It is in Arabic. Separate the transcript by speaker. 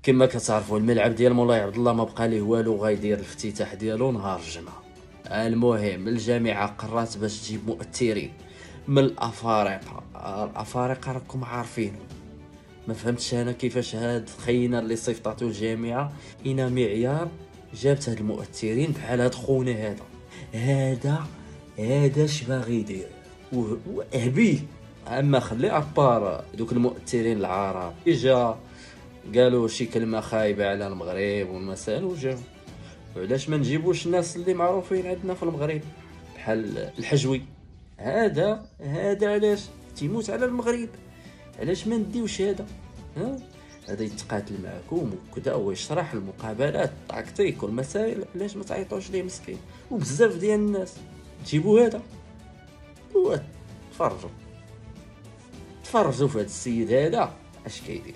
Speaker 1: كما كتعرفوا الملعب ديال مولاي عبد الله ما بقى ليه والو، غايدير الافتتاح ديالو نهار الجمعه. المهم الجامعه قررت باش تجيب مؤثرين من الافارقه. الافارقه راكم عارفين. ما فهمتش انا كيفاش هاد خينا اللي صيفطاتو الجامعه اين معيار جابت هاد المؤثرين بحال هاد خونا هذا اش باغي يدير وهبيل. اما خلي ابار دوك المؤثرين العرب اجا قالوا شي كلمه خايبه على المغرب والمسائل وجاو. وعلاش ما نجيبوش الناس اللي معروفين عندنا في المغرب بحال الحجوي؟ هذا علاش تيموت على المغرب، علاش ما نديوش هذا؟ ها هذا يتقاتل معكم وكذا ويشرح المقابلات التكتيك والمسائل، علاش ما تعيطوش ليه مسكين؟ وبزاف ديال الناس تجيبوا هذا تفرجوا في هذا السيد هذا اش كيدير.